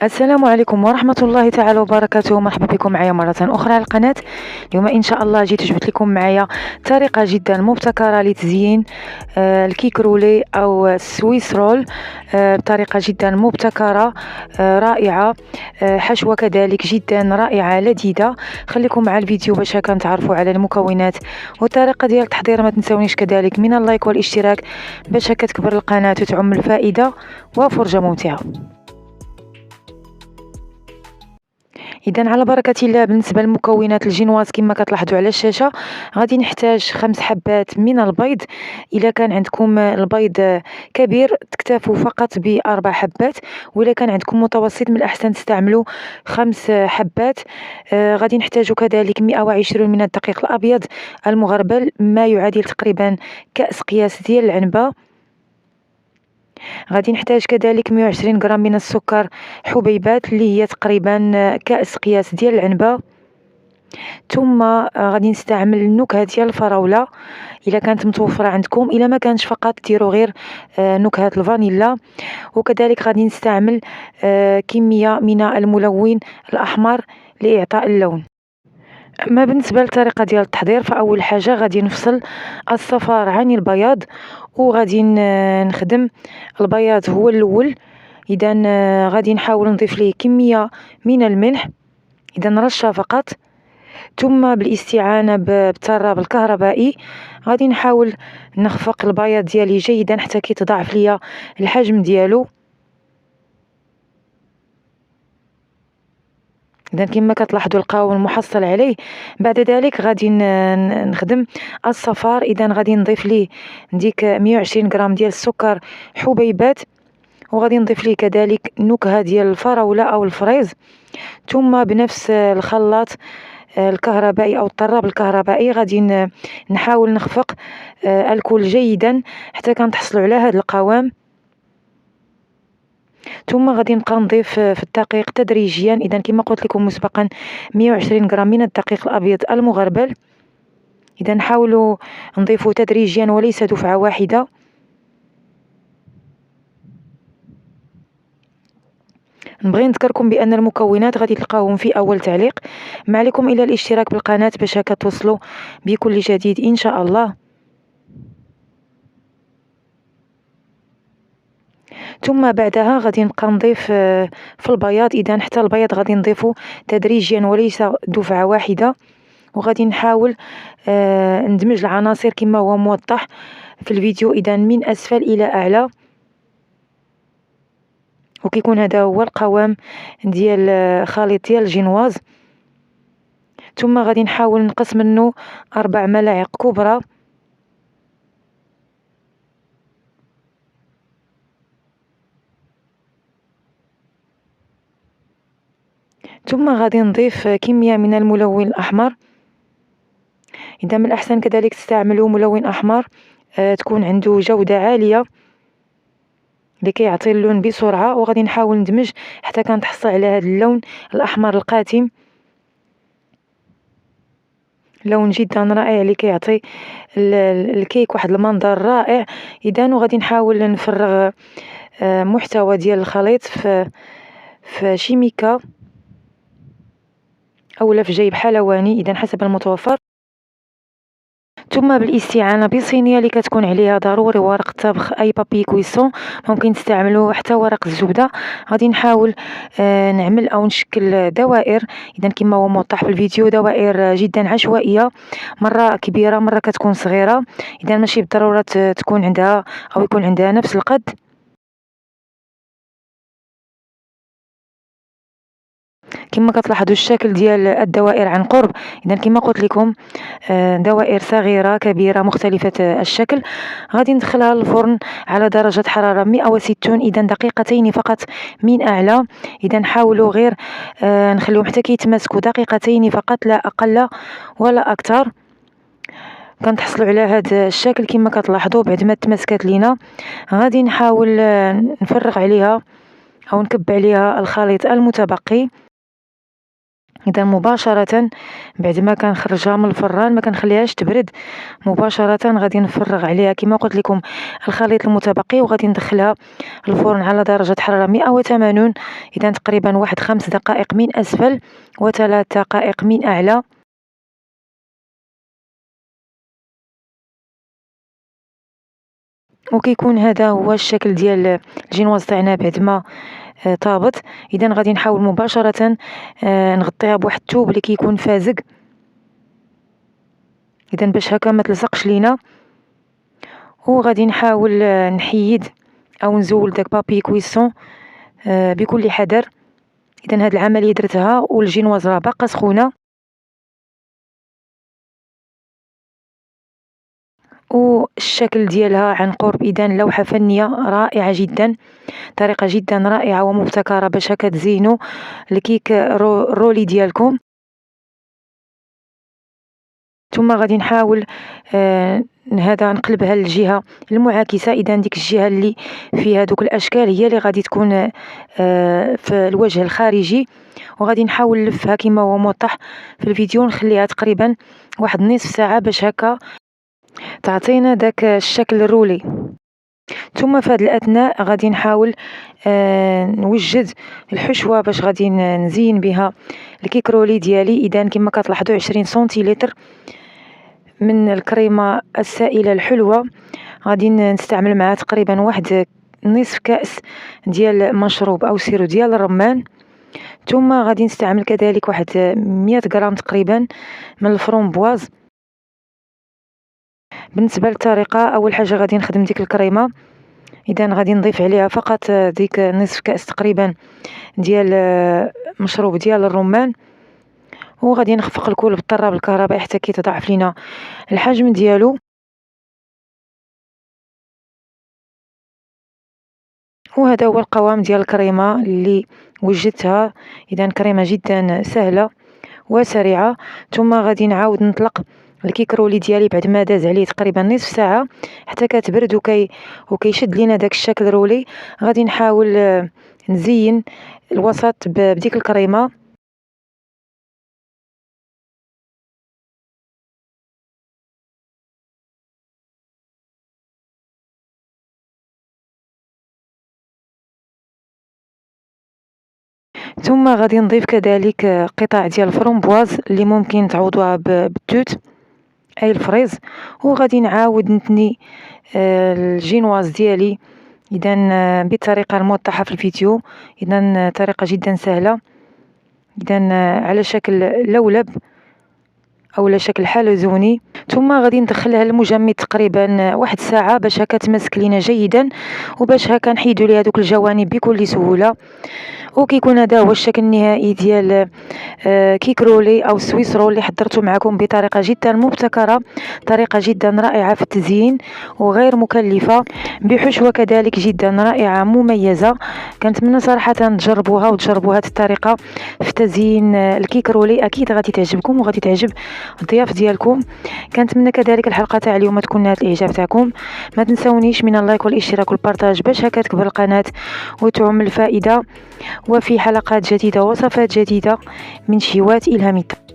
السلام عليكم ورحمة الله تعالى وبركاته. مرحبا بكم معايا مرة أخرى على القناة. اليوم إن شاء الله جبت لكم معايا طريقة جدا مبتكرة لتزيين الكيك رولي أو السويس رول بطريقة جدا مبتكرة رائعة. حشوة كذلك جدا رائعة لذيذة. خليكم مع الفيديو باش هكا نتعرفوا على المكونات والطريقة ديال التحضير. ما تنسونيش كذلك من اللايك والاشتراك باش هكا تكبر القناة وتعم الفائدة وفرجة ممتعة. اذا على بركه الله، بالنسبه للمكونات الجينواز كما كتلاحظوا على الشاشه، غادي نحتاج 5 حبات من البيض. الا كان عندكم البيض كبير تكتفوا فقط ب4 حبات، واذا كان عندكم متوسط من الاحسن تستعملوا 5 حبات. غادي نحتاج كذلك 120 من الدقيق الابيض المغربل، ما يعادل تقريبا كأس قياس ديال العنبه. غادي نحتاج كذلك 120 غرام من السكر حبيبات، اللي هي تقريبا كأس قياس ديال العنبة. ثم غادي نستعمل النكهه ديال الفراوله الا كانت متوفره عندكم، الا ما كانش فقط ديروا غير نكهه الفانيلا. وكذلك غادي نستعمل كميه من الملون الاحمر لاعطاء اللون. اما بالنسبه للطريقه ديال التحضير، فاول حاجه غادي نفصل الصفار عن البياض، وغادي نخدم البياض هو الاول. اذا غادي نحاول نضيف ليه كميه من الملح، اذا رشه فقط. ثم بالاستعانه بالطراب الكهربائي غادي نحاول نخفق البياض ديالي جيدا حتى كيتضاعف ليا الحجم ديالو. اذا كما كتلاحظوا القوام المحصل عليه. بعد ذلك غادي نخدم الصفار. اذا غادي نضيف ليه ديك 120 غرام ديال السكر حبيبات، وغادي نضيف ليه كذلك نكهه ديال الفراوله او الفريز. ثم بنفس الخلاط الكهربائي او الطراب الكهربائي غادي نحاول نخفق الكل جيدا حتى كنتحصلوا على هذا القوام. ثم غادي نبقى نضيف في الدقيق تدريجيا. اذا كما قلت لكم مسبقا 120 غرام من الدقيق الابيض المغربل. اذا نحاولوا نضيفه تدريجيا وليس دفعه واحده. نبغي نذكركم بان المكونات غادي تلقاوهم في اول تعليق. ما عليكم الا الاشتراك بالقناه باش هكا توصلوا بكل جديد ان شاء الله. ثم بعدها غادي نبقى نضيف في البياض. اذا حتى البياض غادي نضيفه تدريجيا وليس دفعه واحده، وغادي نحاول ندمج العناصر كما هو موضح في الفيديو، اذا من اسفل الى اعلى. وكيكون هذا هو القوام ديال خليط ديال الجينواز. ثم غادي نحاول نقص منه 4 ملاعق كبرى. ثم غادي نضيف كمية من الملون الأحمر. إذا من الأحسن كذلك تستعملوا ملون أحمر تكون عنده جودة عالية لكي يعطي اللون بسرعة. وغادي نحاول ندمج حتى كنتحصل على هذا اللون الأحمر القاتم، لون جدا رائع لكي يعطي الكيك واحد المنظر رائع. إذا وغادي نحاول نفرغ محتوى ديال الخليط في شيميكا أو في جيب حلواني، إذا حسب المتوفر. ثم بالاستعانة بصينية اللي كتكون عليها ضروري ورق الطبخ أي بابي كويسون، ممكن تستعملوا حتى ورق الزبدة. غادي نحاول نعمل أو نشكل دوائر. إذا كما هو موضح في الفيديو، دوائر جدا عشوائية، مرة كبيرة مرة كتكون صغيرة. إذا ماشي بالضرورة تكون عندها أو يكون عندها نفس القد. كما كتلاحظوا الشكل ديال الدوائر عن قرب. اذا كما قلت لكم دوائر صغيره كبيره مختلفه الشكل. غادي ندخلها للفرن على درجه حراره 160، اذا دقيقتين فقط من اعلى. اذا نحاولوا غير نخليهم حتى كيتماسكوا دقيقتين فقط، لا اقل ولا اكثر. كنتحصلوا على هذا الشكل كما كتلاحظوا. بعد ما تماسكات لينا غادي نحاول نفرغ عليها او نكب عليها الخليط المتبقي. اذا مباشره بعد ما كنخرجها من الفران ما كنخليهاش تبرد، مباشره غادي نفرغ عليها كما قلت لكم الخليط المتبقي، وغادي ندخلها الفرن على درجه حراره 180، اذا تقريبا واحد 5 دقائق من اسفل و3 دقائق من اعلى. وكيكون هذا هو الشكل ديال الجينواز تاعنا بعد ما طابت. اذا غادي نحاول مباشره نغطيها بواحد الثوب اللي كيكون فازق، اذا باش هكا ما تلصقش لينا. وغادي نحاول نحيد او نزول داك بابي كويسون بكل حذر. اذا هاد العمليه درتها والجينواز راه باقا سخونه، والشكل ديالها عن قرب اذا لوحه فنيه رائعه جدا، طريقه جدا رائعه ومبتكره باش هكا تزينوا الكيك رولي ديالكم. ثم غادي نحاول هذا نقلبها للجهه المعاكسه، اذا ديك الجهه اللي فيها دوك الاشكال هي اللي غادي تكون في الوجه الخارجي. وغادي نحاول نلفها كما هو موضح في الفيديو، نخليها تقريبا واحد نصف ساعه باش هكا تعطينا داك الشكل الرولي. ثم في هذه الاثناء غادي نحاول نوجد الحشوه باش غادي نزين بها الكيك رولي ديالي. اذا كما كتلاحظوا 20 سنتيلتر من الكريمه السائله الحلوه، غادي نستعمل معها تقريبا واحد نصف كاس ديال مشروب او سيرو ديال الرمان. ثم غادي نستعمل كذلك واحد 100 غرام تقريبا من الفرومبواز. بالنسبه للطريقه، اول حاجه غادي نخدم ديك الكريمه، اذا غادي نضيف عليها فقط ديك نصف كاس تقريبا ديال مشروب ديال الرمان، وغادي نخفق الكل بالطراب الكهربائي حتى كيتضاعف لينا الحجم ديالو. وهذا هو القوام ديال الكريمه اللي وجدتها. اذا كريمه جدا سهله وسريعه. ثم غادي نعاود نطلق الكيك رولي ديالي بعد ما داز عليه تقريبا نصف ساعه حتى كتبرد وكيشد لينا داك الشكل رولي. غادي نحاول نزين الوسط بديك الكريمه. ثم غادي نضيف كذلك قطع ديال الفرومبواز اللي ممكن تعوضوها بالتوت اي الفريز. وغادي نعاود نتني الجينواز ديالي اذا بالطريقه الموضحه في الفيديو. اذا طريقه جدا سهله، اذا على شكل لولب او على شكل حلزوني. ثم غادي ندخلها للمجمد تقريبا واحد ساعه باش هكا تمسك لينا جيدا، وباش هكا نحيدوا ليها دوك الجوانب بكل سهوله. وكيكون هذا هو الشكل النهائي ديال كيك رولي او سويس رول اللي حضرته معكم بطريقه جدا مبتكره، طريقه جدا رائعه في التزيين وغير مكلفه، بحشوه كذلك جدا رائعه مميزه. كنتمنى صراحه تجربوها وتجربوا هذه الطريقه في تزيين الكيك رولي، اكيد غادي تعجبكم وغادي تعجب الضياف ديالكم. كنتمنى كذلك الحلقه تاع اليوم تكون نالت الاعجاب تاعكم. ما تنسونيش من اللايك والاشتراك والبارطاج باش هكا تكبر القناه وتعم الفائده. وفي حلقات جديدة وصفات جديدة من شيوات إلهامية.